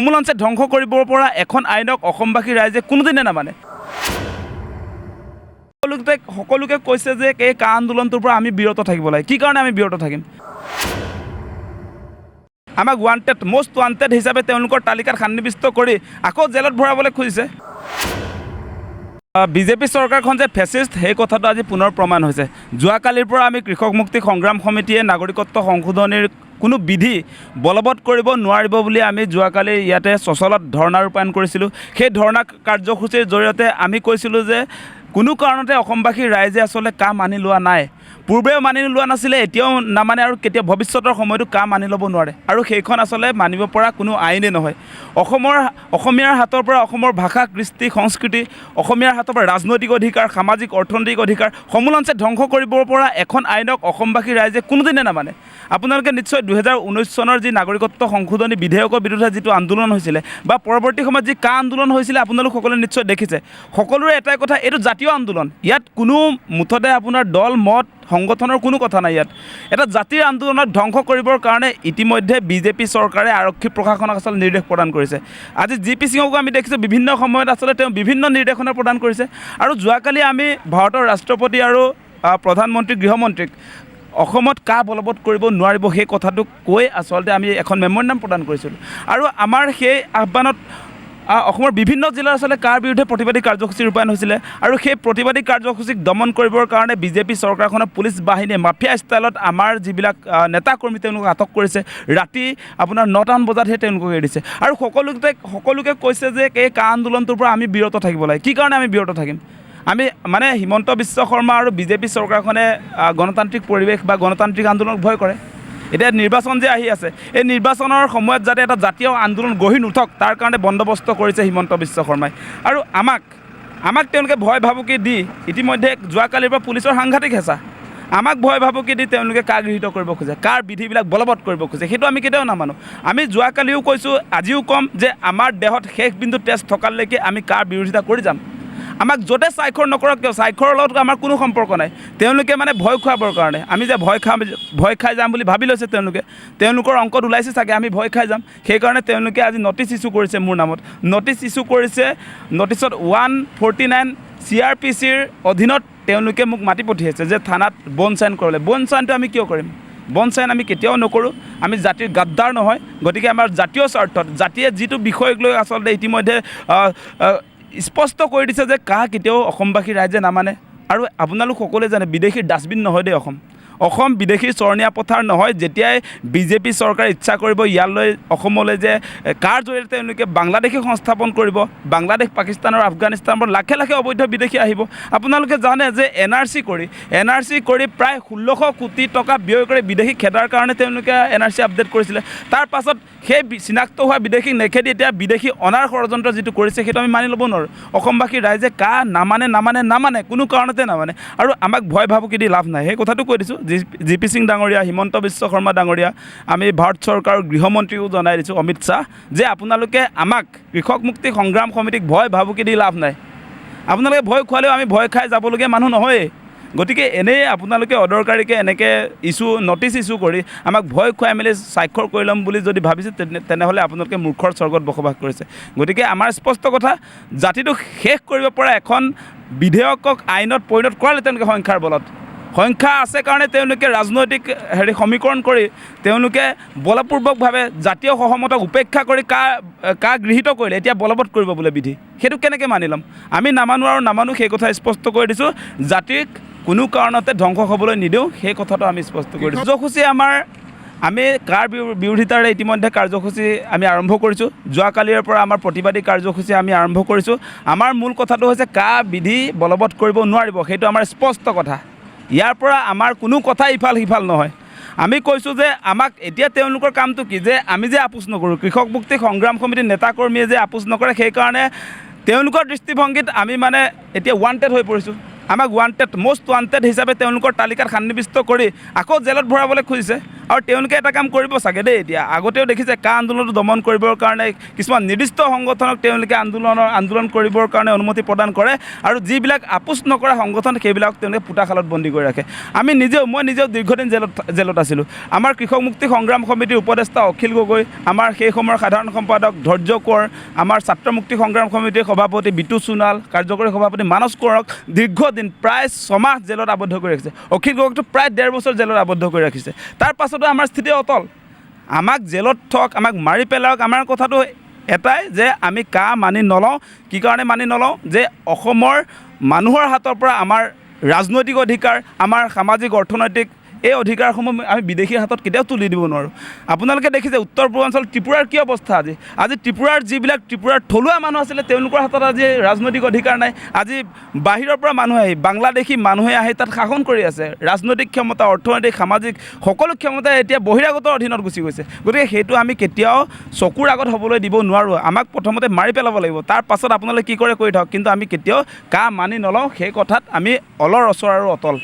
সমূলঞ্চে ধ্বংস কৰিব পৰা এখন আইনক অসমবাসী ৰাইজে কোনোদিনে নামানে। সকলোকে কৈছে যে এই কা আন্দোলনটোৰ পৰা আমি বিৰত থাকিব লাগে। কি কাৰণে আমি বিৰত থাকিম? আমাক ৱান্টেড মষ্ট ৱান্টেড হিচাপে তেওঁলোকৰ তালিকাত সন্নিৱিষ্ট কৰি আকৌ জেলত ভৰাবলৈ খুজিছে। বিজেপি চৰকাৰখন যে ফেচিষ্ট সেই কথাটো আজি পুনৰ প্ৰমাণ হৈছে। যোৱাকালিৰ পৰা আমি কৃষক মুক্তি সংগ্ৰাম সমিতিয়ে নাগৰিকত্ব সংশোধনীৰ কোনো বিধি বলবৎ কৰিব নোৱাৰিব বুলি আমি যোৱাকালি ইয়াতে চচলত ধৰ্ণা ৰূপায়ণ কৰিছিলোঁ। সেই ধৰ্ণা কাৰ্যসূচীৰ জৰিয়তে আমি কৈছিলোঁ যে কোনো কাৰণতে অসমবাসীৰ ৰাইজে আচলতে কা মানি লোৱা নাই। পূৰ্বেও মানি লোৱা নাছিলে, এতিয়াও নামানে আৰু কেতিয়া ভৱিষ্যতৰ সময়তো কা মানি ল'ব নোৱাৰে। আৰু সেইখন আচলতে মানিব পৰা কোনো আইনেই নহয়। অসমীয়াৰ হাতৰ পৰা অসমৰ ভাষা কৃষ্টি সংস্কৃতি, অসমীয়াৰ হাতৰ পৰা ৰাজনৈতিক অধিকাৰ, সামাজিক অৰ্থনৈতিক অধিকাৰ সমূলঞ্চে ধ্বংস কৰিব পৰা এখন আইনক অসমবাসী ৰাইজে কোনোদিনে নামানে। আপোনালোকে নিশ্চয় 2019 চনৰ যি নাগৰিকত্ব সংশোধনী বিধেয়কৰ বিৰুদ্ধে যিটো আন্দোলন হৈছিলে বা পৰৱৰ্তী সময়ত যি কা আন্দোলন হৈছিলে আপোনালোক সকলোৱে নিশ্চয় দেখিছে। সকলোৰে এটাই কথা, এইটো জাতীয় আন্দোলন। ইয়াত কোনো মুঠতে আপোনাৰ দল মত সংগঠনৰ কোনো কথা নাই। ইয়াত এটা জাতিৰ আন্দোলনত ধ্বংস কৰিবৰ কাৰণে ইতিমধ্যে বিজেপি চৰকাৰে আৰক্ষী প্ৰশাসনক আচলতে নিৰ্দেশ প্ৰদান কৰিছে। আজি জি.পি. সিঙকো আমি দেখিছোঁ বিভিন্ন সময়ত আচলতে তেওঁ বিভিন্ন নিৰ্দেশনা প্ৰদান কৰিছে। আৰু যোৱাকালি আমি ভাৰতৰ ৰাষ্ট্ৰপতি আৰু প্ৰধানমন্ত্ৰী গৃহমন্ত্ৰীক অসমত কা বলবৎ কৰিব নোৱাৰিব সেই কথাটো কৈ আচলতে আমি এখন মেম'ৰেণ্ডাম প্ৰদান কৰিছিলোঁ। আৰু আমাৰ সেই আহ্বানত অসমৰ বিভিন্ন জিলাৰ আচলতে কাৰ বিৰুদ্ধে প্ৰতিবাদী কাৰ্যসূচী ৰূপায়ণ হৈছিলে। আৰু সেই প্ৰতিবাদী কাৰ্যসূচীক দমন কৰিবৰ কাৰণে বিজেপি চৰকাৰখনৰ পুলিচ বাহিনীয়ে মাফিয়া ষ্টাইলত আমাৰ যিবিলাক নেতাকৰ্মী তেওঁলোকক আটক কৰিছে। ৰাতি আপোনাৰ 9টামান বজাতহে তেওঁলোকক এৰি দিছে। আৰু সকলোকে কৈছে যে এই কা আন্দোলনটোৰ পৰা আমি বিৰত থাকিব লাগে। কি কাৰণে আমি বিৰত থাকিম? আমি মানে হিমন্ত বিশ্ব শৰ্মা আৰু বিজেপি চৰকাৰখনে গণতান্ত্ৰিক পৰিৱেশ বা গণতান্ত্ৰিক আন্দোলনক ভয় কৰে। এতিয়া নিৰ্বাচন যে আহি আছে, এই নিৰ্বাচনৰ সময়ত যাতে এটা জাতীয় আন্দোলন গঢ়ি নুঠক তাৰ কাৰণে বন্দোবস্ত কৰিছে হিমন্ত বিশ্ব শৰ্মাই। আৰু আমাক তেওঁলোকে ভয় ভাবুকি দি ইতিমধ্যে যোৱাকালিৰ পৰা পুলিচৰ সাংঘাতিক হেঁচা, আমাক ভয় ভাবুকি দি তেওঁলোকে কা গৃহীত কৰিব খোজে, কাৰ বিধিবিলাক বলবৎ কৰিব খোজে। সেইটো আমি কেতিয়াও নামানো। আমি যোৱাকালিও কৈছোঁ, আজিও ক'ম যে আমাৰ দেহত শেষ বিন্দু তেজ থকালৈকে আমি কাৰ বিৰোধিতা কৰি যাম। আমাক য'তে স্বাক্ষৰ নকৰক কিয়, স্বাক্ষৰৰ লগত আমাৰ কোনো সম্পৰ্ক নাই। তেওঁলোকে মানে ভয় খুৱাবৰ কাৰণে, আমি যে ভয় খাই যাম বুলি ভাবি লৈছে তেওঁলোকৰ অংকত ওলাইছে চাগে আমি ভয় খাই যাম। সেইকাৰণে তেওঁলোকে আজি নটিচ ইছ্যু কৰিছে মোৰ নামত। নটিচ ইছ্যু কৰিছে, নটিচত 149 CRPCৰ অধীনত তেওঁলোকে মোক মাতি পঠিয়াইছে যে থানাত বন চাইন কৰিবলৈ। বন চাইনটো আমি কিয় কৰিম? বন চাইন আমি কেতিয়াও নকৰোঁ। আমি জাতিৰ গাদ্দাৰ নহয়। গতিকে আমাৰ জাতীয় স্বাৰ্থত জাতিয়ে যিটো বিষয়ক লৈ আচলতে ইতিমধ্যে স্পষ্ট কৰি দিছে যে কা কেতিয়াও অসমবাসী ৰাইজে নামানে। আৰু আপোনালোক সকলোৱে জানে বিদেশীৰ ডাষ্টবিন নহয় দেই অসম বিদেশীৰ চৰণীয়া পথাৰ নহয়। যেতিয়াই বিজেপি চৰকাৰে ইচ্ছা কৰিব ইয়ালৈ অসমলৈ যে কাৰ জৰিয়তে তেওঁলোকে বাংলাদেশী সংস্থাপন কৰিব, বাংলাদেশ পাকিস্তান আৰু আফগানিস্তানৰ পৰা লাখে লাখে অবৈধ বিদেশী আহিব। আপোনালোকে জানে যে NRC কৰি প্ৰায় 1600 কোটি টকা ব্যয় কৰি বিদেশী খেদাৰ কাৰণে তেওঁলোকে NRC আপডেট কৰিছিলে। তাৰ পাছত সেই চিনাক্ত হোৱা বিদেশীক নেখেদি এতিয়া বিদেশী অনাৰ ষড়যন্ত্ৰ যিটো কৰিছে সেইটো আমি মানি ল'ব নোৱাৰোঁ। অসমবাসী ৰাইজে কা নামানে কোনো কাৰণতে নামানে। আৰু আমাক ভয় ভাবুকি দি লাভ নাই। সেই কথাটো কৈ দিছোঁ। জি.পি. সিং ডাঙৰীয়া, হিমন্ত বিশ্ব শৰ্মা ডাঙৰীয়া, আমি ভাৰত চৰকাৰৰ গৃহমন্ত্ৰীও জনাই দিছোঁ অমিত শ্বাহ যে আপোনালোকে আমাক কৃষক মুক্তি সংগ্ৰাম সমিতিক ভয় ভাবুকি দি লাভ নাই। আপোনালোকে ভয় খুৱালেও আমি ভয় খাই যাবলগীয়া মানুহ নহয়েই। গতিকে এনেই আপোনালোকে অদৰকাৰীকৈ এনেকৈ নটিচ ইছ্যু কৰি আমাক ভয় খুৱাই মেলি স্বাক্ষৰ কৰি ল'ম বুলি যদি ভাবিছে তেনেহ'লে আপোনালোকে মূৰ্খৰ স্বৰ্গত বসবাস কৰিছে। গতিকে আমাৰ স্পষ্ট কথা, জাতিটোক শেষ কৰিব পৰা এখন বিধেয়কক আইনত পৰিণত কৰালে তেওঁলোকে সংখ্যাৰ বলত। সংখ্যা আছে কাৰণে তেওঁলোকে ৰাজনৈতিক সমীকৰণ কৰি তেওঁলোকে বলপূৰ্বকভাৱে জাতীয় সহমতক উপেক্ষা কৰি কা গৃহীত কৰিলে। এতিয়া বলবৎ কৰিব বোলে বিধি। সেইটো কেনেকৈ মানি ল'ম? আমি নামানো সেই কথা স্পষ্ট কৰি দিছোঁ। জাতিক কোনো কাৰণতে ধ্বংস হ'বলৈ নিদিওঁ, সেই কথাটো আমি স্পষ্ট কৰি দিছোঁ। কাৰ্যসূচী আমি কাৰ বিৰোধিতাৰে ইতিমধ্যে কাৰ্যসূচী আমি আৰম্ভ কৰিছোঁ। যোৱাকালিৰ পৰা আমাৰ প্ৰতিবাদী কাৰ্যসূচী আমি আৰম্ভ কৰিছোঁ। আমাৰ মূল কথাটো হৈছে কা বিধি বলবৎ কৰিব নোৱাৰিব, সেইটো আমাৰ স্পষ্ট কথা। ইয়াৰ পৰা আমাৰ কোনো কথা ইফাল সিফাল নহয়। আমি কৈছোঁ যে আমাক এতিয়া তেওঁলোকৰ কামটো কি যে আমি যে আপোচ নকৰোঁ, কৃষক মুক্তি সংগ্ৰাম সমিতিৰ নেতাকৰ্মীয়ে যে আপোচ নকৰে সেইকাৰণে তেওঁলোকৰ দৃষ্টিভংগীত আমি মানে এতিয়া ৱান্টেড হৈ পৰিছোঁ। আমাক মষ্ট ৱান্টেড হিচাপে তেওঁলোকৰ তালিকাত সন্নিৱিষ্ট কৰি আকৌ জেলত ভৰাবলৈ খুজিছে। আৰু তেওঁলোকে এটা কাম কৰিব চাগে দেই এতিয়া আগতেও দেখিছে কা আন্দোলনটো দমন কৰিবৰ কাৰণে কিছুমান নিৰ্দিষ্ট সংগঠনক তেওঁলোকে আন্দোলন কৰিবৰ কাৰণে অনুমতি প্ৰদান কৰে আৰু যিবিলাক আপোচ নকৰা সংগঠন সেইবিলাক তেওঁলোকে পোতাশালত বন্দী কৰি ৰাখে মই নিজেও দীৰ্ঘদিন জেলত আছিলোঁ আমাৰ কৃষক মুক্তি সংগ্ৰাম সমিতিৰ উপদেষ্টা অখিল গগৈ আমাৰ সেই সময়ৰ সাধাৰণ সম্পাদক ধৈৰ্য কোঁৱৰ আমাৰ ছাত্ৰ মুক্তি সংগ্ৰাম সমিতিৰ সভাপতি বিতু সোণোৱাল কাৰ্যকৰী সভাপতি মানস কোঁৱৰক দীৰ্ঘদিন প্ৰায় 6 মাহ জেলত আবদ্ধ কৰি ৰাখিছে অখিল গগৈকটো প্ৰায় 1.5 বছৰ জেলত আবদ্ধ কৰি ৰাখিছে তাৰ পাছতো আমাৰ স্থিতি অটল আমাক জেলত থওক আমাক মাৰি পেলাওক আমাৰ কথাটো এটাই যে আমি কা মানি নলওঁ কি কাৰণে মানি নলওঁ যে অসমৰ মানুহৰ হাতৰ পৰা আমাৰ ৰাজনৈতিক অধিকাৰ আমাৰ সামাজিক অৰ্থনৈতিক এই অধিকাৰসমূহ আমি বিদেশীৰ হাতত কেতিয়াও তুলি দিব নোৱাৰোঁ আপোনালোকে দেখিছে উত্তৰ পূৰ্বাঞ্চল ত্ৰিপুৰাৰ কি অৱস্থা আজি ত্ৰিপুৰাৰ যিবিলাক ত্ৰিপুৰাৰ থলুৱা মানুহ আছিলে তেওঁলোকৰ হাতত আজি ৰাজনৈতিক অধিকাৰ নাই আজি বাহিৰৰ পৰা মানুহে আহি বাংলাদেশী মানুহে আহি তাত শাসন কৰি আছে ৰাজনৈতিক ক্ষমতা অৰ্থনৈতিক সামাজিক সকলো ক্ষমতা এতিয়া বহিৰাগতৰ অধীনত গুচি গৈছে গতিকে সেইটো আমি কেতিয়াও চকুৰ আগত হ'বলৈ দিব নোৱাৰোঁ আমাক প্ৰথমতে মাৰি পেলাব লাগিব তাৰ পাছত আপোনালোকে কি কৰে কৰি থাকক কিন্তু আমি কেতিয়াও কা মানি নলওঁ সেই কথাত আমি অলৰ অচৰ আৰু অটল